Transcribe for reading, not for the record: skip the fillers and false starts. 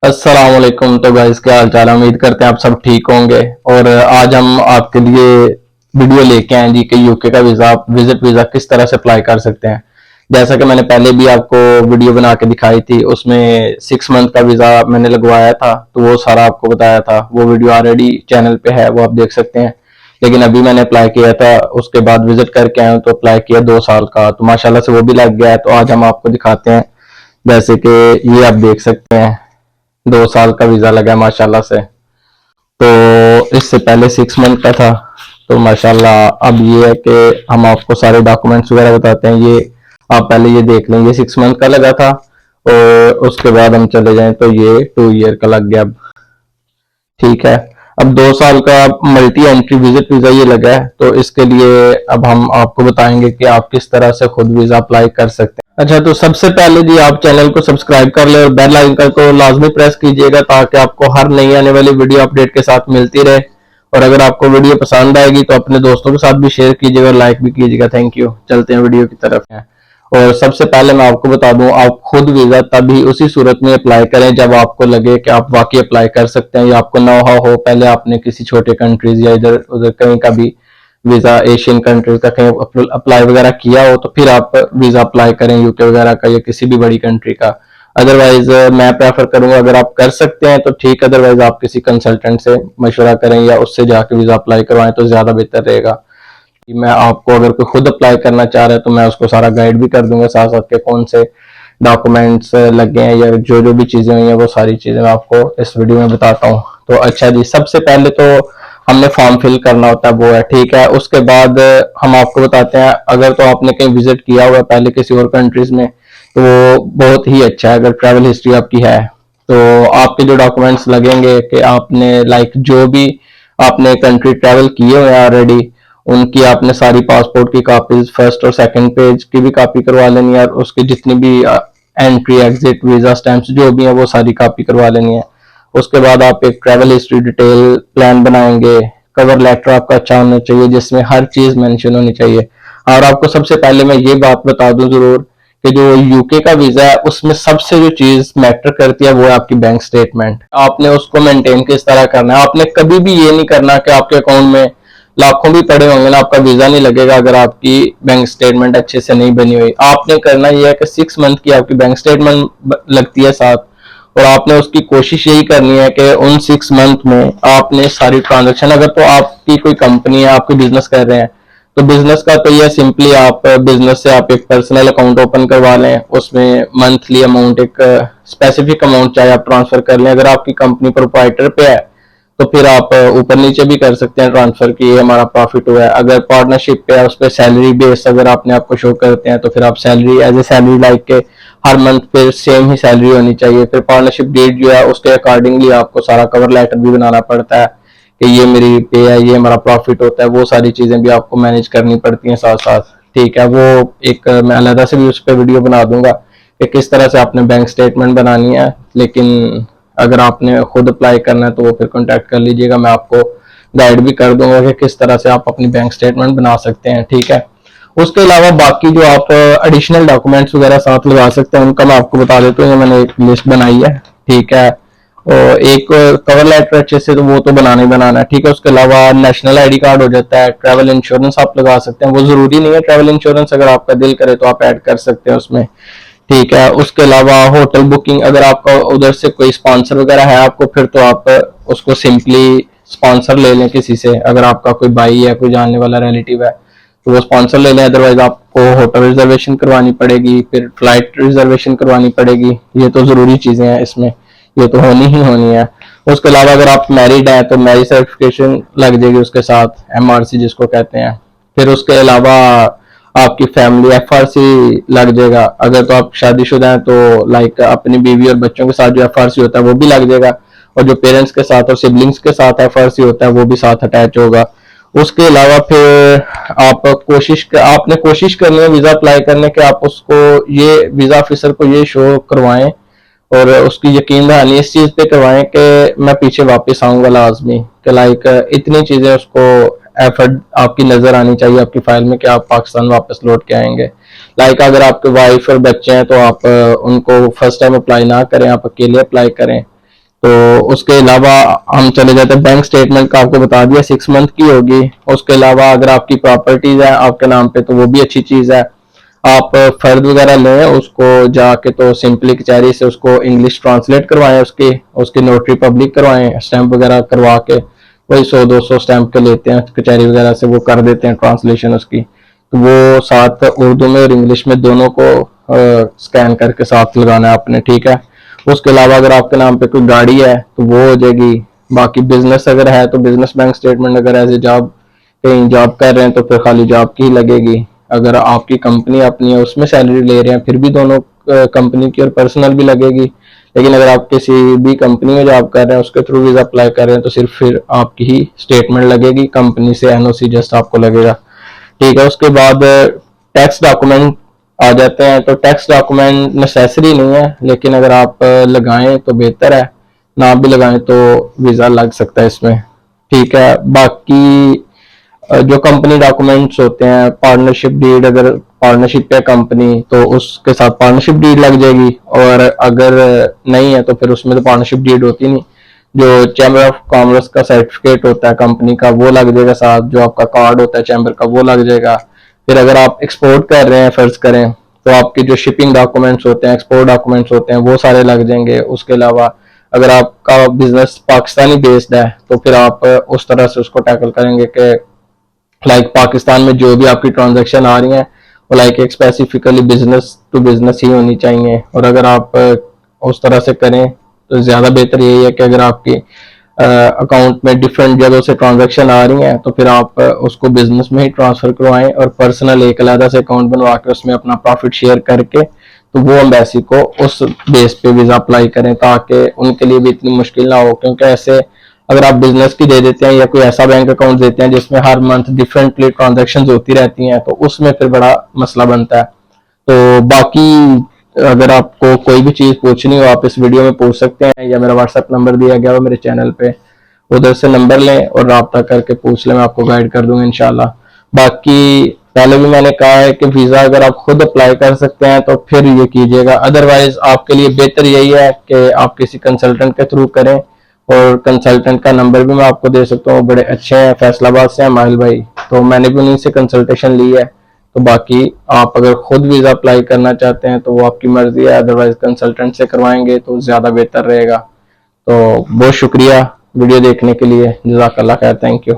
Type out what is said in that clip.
अस्सलाम वालेकुम। तो गाइस क्या हाल चाल है, उम्मीद करते हैं आप सब ठीक होंगे। और आज हम आपके लिए वीडियो लेके आए जी कि यूके का वीज़ा, विजिट वीज़ा किस तरह से अप्लाई कर सकते हैं। जैसा कि मैंने पहले भी आपको वीडियो बना के दिखाई थी, उसमें 6 मंथ का वीज़ा मैंने लगवाया था, तो वो सारा आपको बताया था। वो वीडियो ऑलरेडी चैनल पे है, वो आप देख सकते हैं। लेकिन अभी मैंने अप्लाई किया था, उसके बाद विजिट करके आया हूँ, तो अप्लाई किया 2 साल का, तो माशाल्लाह से वो भी लग गया है। तो आज हम आपको दिखाते हैं, जैसे कि ये आप देख सकते हैं, 2 साल का वीजा लगा है माशाल्लाह से। तो इससे पहले 6 मंथ का था। तो माशाल्लाह अब ये है कि हम आपको सारे डॉक्यूमेंट्स वगैरह बताते हैं। ये आप पहले ये देख लें, ये 6 मंथ का लगा था। और उसके बाद हम चले जाएं तो ये 2 ईयर का लग गया अब। ठीक है। अब 2 साल का मल्टी एंट्री विजिट वीजा ये लगा है, तो इसके लिए अब हम आपको बताएंगे कि आप किस तरह से खुद वीजा अप्लाई कर सकते हैं। अच्छा, तो सबसे पहले जी आप चैनल को सब्सक्राइब कर ले और बेल आइकन को लाजमी प्रेस कीजिएगा, ताकि आपको हर नई आने वाली वीडियो अपडेट के साथ मिलती रहे। और अगर आपको वीडियो पसंद आएगी तो अपने दोस्तों के साथ भी शेयर कीजिएगा और लाइक भी कीजिएगा। Thank you. चलते हैं वीडियो की तरफ। और सबसे पहले मैं आपको बता दूं, आप खुद वीजा तभी उसी सूरत में अप्लाई करें जब आपको लगे कि आप वाकई अप्लाई कर सकते हैं, या आपको नो हो पहले आपने किसी छोटे कंट्रीज या इधर उधर कहीं का भी वीजा, एशियन कंट्रीज का कहीं अप्लाई वगैरह किया हो, तो फिर आप वीजा अप्लाई करें यूके वगैरह का या किसी भी बड़ी कंट्री का। अदरवाइज मैं प्रेफर करूंगा, अगर आप कर सकते हैं तो ठीक, अदरवाइज आप किसी कंसल्टेंट से मशवरा करें या उससे जाके वीजा अप्लाई करवाएं तो ज्यादा बेहतर रहेगा। मैं आपको, अगर कोई खुद अप्लाई करना चाह रहा है तो मैं उसको सारा गाइड भी कर दूंगा साथ साथ के कौन से डॉक्यूमेंट्स लगे हैं या जो जो भी चीजें हुई हैं, वो सारी चीजें मैं आपको इस वीडियो में बताता हूँ। तो अच्छा जी, सबसे पहले तो हमने फॉर्म फिल करना होता है, वो है ठीक है। उसके बाद हम आपको बताते हैं, अगर तो आपने कहीं विजिट किया हुआ है पहले किसी और कंट्रीज में, तो वो बहुत ही अच्छा है। अगर ट्रैवल हिस्ट्री आपकी है तो आपके जो डॉक्यूमेंट्स लगेंगे कि आपने लाइक जो भी आपने कंट्री ट्रैवल किए हुए हैं ऑलरेडी, उनकी आपने सारी पासपोर्ट की कॉपीज, फर्स्ट और सेकंड पेज की भी कॉपी करवा लेनी है, और उसकी जितनी भी एंट्री एग्जिट वीजा स्टैंप्स जो भी है वो सारी कॉपी करवा लेनी है। उसके बाद आप एक ट्रैवल हिस्ट्री डिटेल प्लान बनाएंगे। कवर लेटर आपका अच्छा होना चाहिए जिसमें हर चीज मेंशन होनी चाहिए। और आपको सबसे पहले मैं ये बात बता दूं जरूर कि जो यूके का वीजा है उसमें सबसे जो चीज मैटर करती है वो है आपकी बैंक स्टेटमेंट। आपने उसको मेंटेन किस तरह करना है। आपने कभी भी ये नहीं करना कि आपके अकाउंट में लाखों भी पड़े होंगे ना, आपका वीजा नहीं लगेगा अगर आपकी बैंक स्टेटमेंट अच्छे से नहीं बनी हुई। आपने करना यह है कि 6 मंथ की आपकी बैंक स्टेटमेंट लगती है साथ, और आपने उसकी कोशिश यही करनी है कि उन 6 मंथ में आपने सारी ट्रांजेक्शन, अगर तो आपकी कोई कंपनी है, आपकी बिजनेस कर रहे हैं, तो बिजनेस का तो यह सिंपली आप बिजनेस से आप एक पर्सनल अकाउंट ओपन करवा लें, उसमें मंथली अमाउंट एक स्पेसिफिक अमाउंट चाहे आप ट्रांसफर कर लें। अगर आपकी कंपनी प्रोप्राइटर पे है तो फिर आप ऊपर नीचे भी कर सकते हैं ट्रांसफर की, ये हमारा प्रॉफिट हुआ है। अगर पार्टनरशिप पे है, उस पर सैलरी बेस अगर आपने आपको शो करते हैं, तो फिर आप salary as a salary like के हर मंथ पे सेम ही सैलरी होनी चाहिए। फिर पार्टनरशिप डेट जो है उसके अकॉर्डिंगली आपको सारा कवर लेटर भी बनाना पड़ता है कि ये मेरी पे है, ये हमारा प्रॉफिट होता है। वो सारी चीजें भी आपको मैनेज करनी पड़ती हैं साथ साथ। ठीक है, वो एक मैं अलग से भी उस पर वीडियो बना दूंगा कि किस तरह से आपने बैंक स्टेटमेंट बनानी है। लेकिन अगर आपने खुद अप्लाई करना है तो वो फिर कांटेक्ट कर लीजिएगा, मैं आपको गाइड भी कर दूंगा कि किस तरह से आप अपनी बैंक स्टेटमेंट बना सकते हैं। ठीक है। उसके अलावा बाकी जो आप एडिशनल डॉक्यूमेंट्स वगैरह साथ लगा सकते हैं, उनका मैं आपको बता देता हूँ। मैंने एक लिस्ट बनाई है, ठीक है। और एक कवर लेटर अच्छे से तो वो तो बनाना ही बनाना है, ठीक है। उसके अलावा नेशनल आईडी कार्ड हो जाता है, ट्रैवल इंश्योरेंस आप लगा सकते हैं। वो जरूरी नहीं है ट्रैवल इंश्योरेंस, अगर आपका दिल करे तो आप ऐड कर सकते हैं उसमें, ठीक है। उसके अलावा होटल बुकिंग, अगर आपका उधर से कोई स्पॉन्सर वगैरह है आपको, फिर तो आप उसको सिंपली स्पॉन्सर ले लें किसी से। अगर आपका कोई भाई है, कोई जानने वाला रिलेटिव है, तो वो स्पॉन्सर ले लें। अदरवाइज आपको होटल रिजर्वेशन करवानी पड़ेगी, फिर फ्लाइट रिजर्वेशन करवानी पड़ेगी। ये तो जरूरी चीजें हैं इसमें, ये तो होनी ही होनी है। उसके अलावा अगर आप मैरिड हैं तो मैरिज सर्टिफिकेशन लग जाएगी उसके साथ, एमआरसी जिसको कहते हैं। फिर उसके अलावा आपकी फैमिली एफआरसी लग जाएगा। अगर तो आप शादीशुदा हैं तो लाइक अपनी बीवी और बच्चों के साथ जो एफआरसी होता है वो भी लग जाएगा, और जो पेरेंट्स के साथ और सिबलिंग्स के साथ एफआरसी होता है वो भी साथ अटैच होगा। उसके अलावा फिर आपने कोशिश करनी है वीजा अप्लाई करने के, आप उसको ये वीजा ऑफिसर को ये शो करवाएं और उसकी यकीन दहानी इस चीज पे करवाएं कि मैं पीछे वापस आऊंगा लाजमी, कि लाइक इतनी चीजें उसको एफर्ट आपकी नजर आनी चाहिए आपकी फाइल में कि आप पाकिस्तान वापस लौट के आएंगे। लाइक अगर आपके वाइफ और बच्चे हैं तो आप उनको फर्स्ट टाइम अप्लाई ना करें, आप अकेले अप्लाई करें। तो उसके अलावा हम चले जाते हैं बैंक स्टेटमेंट का, आपको बता दिया 6 मंथ की होगी। उसके अलावा अगर आपकी प्रॉपर्टीज है आपके नाम पे तो वो भी अच्छी चीज है। आप फर्द वगैरह लें उसको जाके तो सिंपली कचहरी से उसको इंग्लिश ट्रांसलेट करवाएं, उसकी नोटरी पब्लिक करवाएं, स्टैंप वगैरह करवा के वही 100-200 स्टैंप के लेते हैं कचहरी वगैरह से, वो कर देते हैं ट्रांसलेशन उसकी। तो वो साथ उर्दू में और इंग्लिश में दोनों को स्कैन करके साथ लगाना है आपने, ठीक है। उसके अलावा अगर आपके नाम पे कोई गाड़ी है तो वो हो जाएगी। बाकी बिजनेस अगर है तो बिजनेस बैंक स्टेटमेंट, अगर एज ए जॉब कहीं जॉब कर रहे हैं तो फिर खाली जॉब की ही लगेगी। अगर आपकी कंपनी अपनी है उसमें सैलरी ले रहे हैं फिर भी दोनों कंपनी की और पर्सनल भी लगेगी। लेकिन अगर आप किसी भी कंपनी में जॉब कर रहे हैं उसके थ्रू वीजा अप्लाई कर रहे हैं तो सिर्फ फिर आपकी ही स्टेटमेंट लगेगी, कंपनी से एनओसी जस्ट आपको लगेगा, ठीक है। उसके बाद टैक्स डॉक्यूमेंट आ जाते हैं। तो टैक्स डॉक्यूमेंट नेसेसरी नहीं है, लेकिन अगर आप लगाएं तो बेहतर है, ना भी लगाएं तो वीजा लग सकता है इसमें, ठीक है। बाकी जो कंपनी डॉक्यूमेंट्स होते हैं, पार्टनरशिप डीड, अगर पार्टनरशिप है कंपनी तो उसके साथ पार्टनरशिप डीड लग जाएगी, और अगर नहीं है तो फिर उसमें तो पार्टनरशिप डीड होती नहीं। जो चैम्बर ऑफ कॉमर्स का सर्टिफिकेट होता है कंपनी का वो लग जाएगा साथ, जो आपका कार्ड होता है चैम्बर का वो लग जाएगा। फिर अगर आप एक्सपोर्ट कर रहे हैं फर्ज करें तो आपके जो शिपिंग डॉक्यूमेंट्स होते हैं, एक्सपोर्ट डॉक्यूमेंट्स होते हैं वो सारे लग जाएंगे। उसके अलावा अगर आपका बिजनेस पाकिस्तानी बेस्ड है तो फिर आप उस तरह से उसको टैकल करेंगे कि लाइक पाकिस्तान में जो भी आपकी ट्रांजैक्शन आ रही हैं वो लाइक एक स्पेसिफिकली बिजनेस टू बिजनेस ही होनी चाहिए। और अगर आप उस तरह से करें तो ज्यादा बेहतर यही है कि अगर आपकी अकाउंट में डिफरेंट जगहों से ट्रांजैक्शन आ रही हैं तो फिर आप उसको बिजनेस में ही ट्रांसफर करवाएं और पर्सनल एक अलग से अकाउंट बनवा के उसमें अपना प्रॉफिट शेयर करके तो वो एम्बेसी को उस बेस पे वीजा अप्लाई करें, ताकि उनके लिए भी इतनी मुश्किल ना हो। क्योंकि ऐसे अगर आप बिजनेस की दे देते हैं या कोई ऐसा बैंक अकाउंट देते हैं जिसमें हर मंथ डिफरेंटली ट्रांजैक्शन होती रहती हैं तो उसमें फिर बड़ा मसला बनता है। तो बाकी अगर आपको कोई भी चीज पूछनी हो आप इस वीडियो में पूछ सकते हैं, या मेरा व्हाट्सएप नंबर दिया गया हो मेरे चैनल पे, उधर से नंबर लें और राब्ता करके पूछ लें, मैं आपको गाइड कर दूंगा इंशाल्लाह। बाकी पहले भी मैंने कहा है कि वीजा अगर आप खुद अप्लाई कर सकते हैं तो फिर ये कीजिएगा, अदरवाइज आपके लिए बेहतर यही है कि आप किसी कंसल्टेंट के थ्रू करें। और कंसल्टेंट का नंबर भी मैं आपको दे सकता हूँ, बड़े अच्छे हैं, फैसलाबाद से हैं माहिल भाई, तो मैंने भी उन्हीं से कंसल्टेशन ली है। तो बाकी आप अगर खुद वीजा अप्लाई करना चाहते हैं तो वो आपकी मर्जी है, अदरवाइज कंसल्टेंट से करवाएंगे तो ज्यादा बेहतर रहेगा। तो बहुत शुक्रिया वीडियो देखने के लिए, जज़ाकल्लाह खैर, थैंक यू।